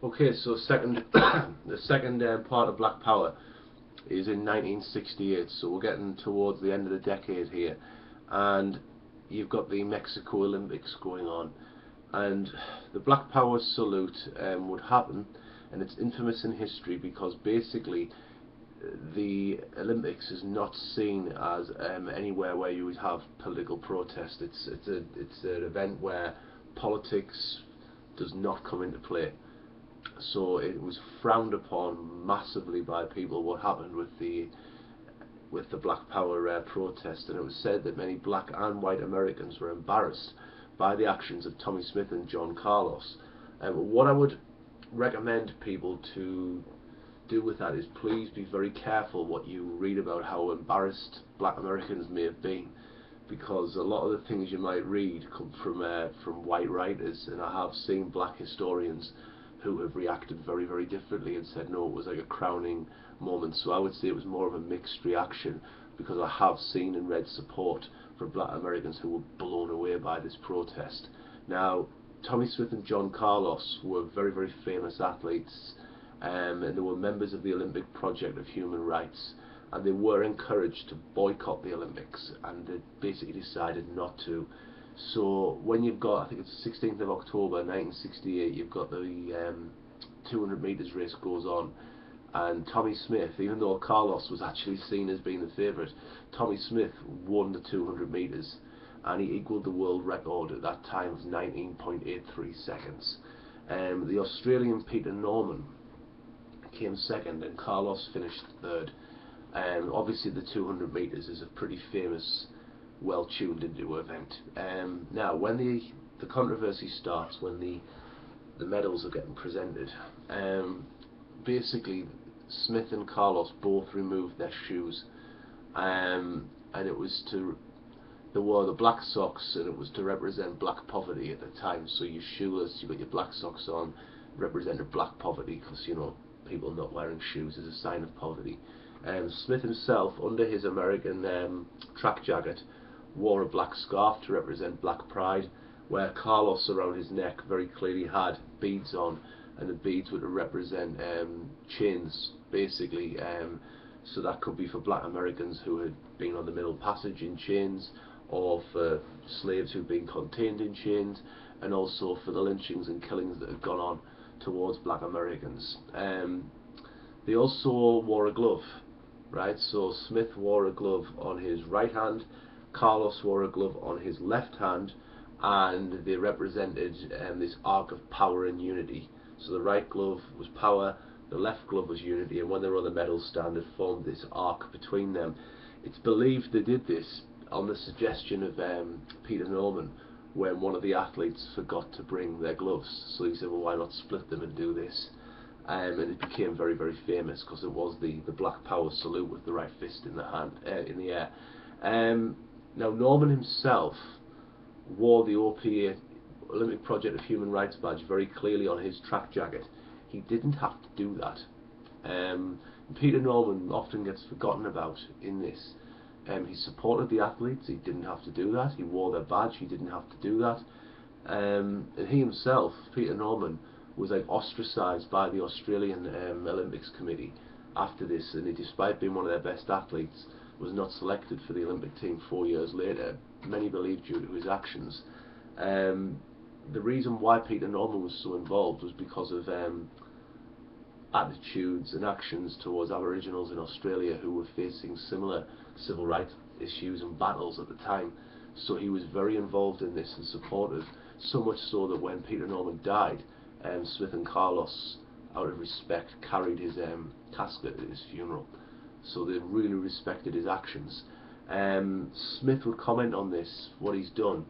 Okay, so second, the second part of Black Power is in 1968, so we're getting towards the end of the decade here, and you've got the Mexico Olympics going on, and the Black Power salute would happen, and it's infamous in history because basically the Olympics is not seen as anywhere where you would have political protest. It's an event where politics does not come into play. So it was frowned upon massively by people what happened with the Black Power protest, and it was said that many black and white Americans were embarrassed by the actions of Tommy Smith and John Carlos. What I would recommend people to do with that is please be very careful what you read about how embarrassed black Americans may have been, because a lot of the things you might read come from white writers, and I have seen black historians who have reacted very, very differently and said no, it was like a crowning moment. So I would say it was more of a mixed reaction, because I have seen and read support for black Americans who were blown away by this protest. Now, Tommy Smith and John Carlos were very, very famous athletes, and they were members of the Olympic Project of Human Rights, and they were encouraged to boycott the Olympics, and they basically decided not to. So when you've got, I think it's 16th of October 1968, you've got the 200 metres race goes on, and Tommy Smith, even though Carlos was actually seen as being the favourite, Tommy Smith won the 200 metres, and he equalled the world record at that time of 19.83 seconds. The Australian Peter Norman came second, and Carlos finished third. Obviously the 200 metres is a pretty famous, well tuned into event. Now when the controversy starts, when the medals are getting presented, basically Smith and Carlos both removed their shoes, and it was they wore the black socks, and it was to represent black poverty at the time. So you're shoeless, you got your black socks on, represented black poverty, because you know people not wearing shoes is a sign of poverty. Smith himself, under his American track jacket, wore a black scarf to represent black pride, where Carlos around his neck very clearly had beads on, and the beads were to represent chains, basically. So that could be for black Americans who had been on the Middle Passage in chains, or for slaves who'd been contained in chains, and also for the lynchings and killings that had gone on towards black Americans. They also wore a glove, right? So Smith wore a glove on his right hand, Carlos wore a glove on his left hand, and they represented this arc of power and unity. So the right glove was power, the left glove was unity, and when they were on the medal stand, it formed this arc between them. It's believed they did this on the suggestion of Peter Norman, when one of the athletes forgot to bring their gloves. So he said, well, why not split them and do this? And it became very, very famous because it was the Black Power salute with the right fist in the hand, in the air. Now Norman himself wore the OPA, Olympic Project of Human Rights badge, very clearly on his track jacket. He didn't have to do that. Peter Norman often gets forgotten about in this. He supported the athletes, he didn't have to do that. He wore their badge, he didn't have to do that. And he himself, Peter Norman, was like ostracised by the Australian Olympics Committee after this, and he, despite being one of their best athletes, was not selected for the Olympic team 4 years later, many believe due to his actions. The reason why Peter Norman was so involved was because of attitudes and actions towards Aboriginals in Australia who were facing similar civil rights issues and battles at the time. So he was very involved in this and supportive, so much so that when Peter Norman died, Smith and Carlos, out of respect, carried his casket at his funeral. So they really respected his actions. Smith would comment on this, what he's done,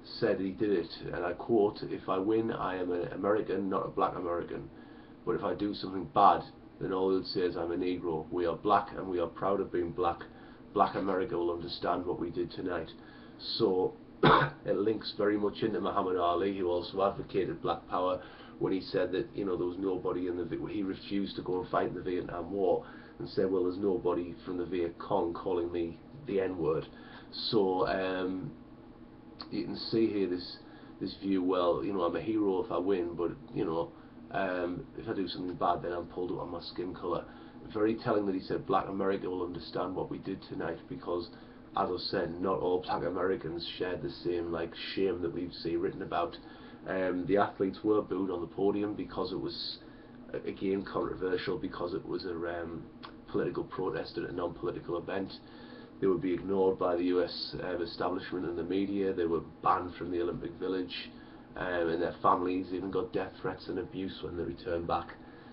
said he did it, and I quote, "If I win, I am an American, not a black American. But if I do something bad, then all they'll say is I'm a Negro. We are black and we are proud of being black. Black America will understand what we did tonight." So it links very much into Muhammad Ali, who also advocated black power, when he said that, you know, there was nobody in he refused to go and fight in the Vietnam War, and said, well, there's nobody from the Viet Cong calling me the N-word. So you can see here this view, well, you know, I'm a hero if I win, but, you know, If I do something bad, then I'm pulled up on my skin colour. Very telling that he said Black America will understand what we did tonight, because, as I said, not all Black Americans shared the same shame that we see written about. The athletes were booed on the podium because it was again controversial, because it was a political protest at a non-political event. They would be ignored by the US establishment and the media. They were banned from the Olympic Village, and their families even got death threats and abuse when they returned back.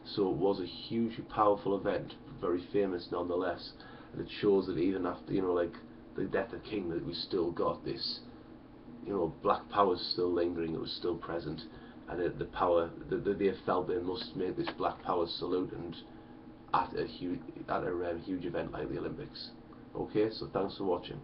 So it was a hugely powerful event, very famous nonetheless, and it shows that even after, the death of King, that we still got this, black power is still lingering, it was still present, and the power that they felt they must make this black power salute, and at a huge event like the Olympics. Okay, so thanks for watching.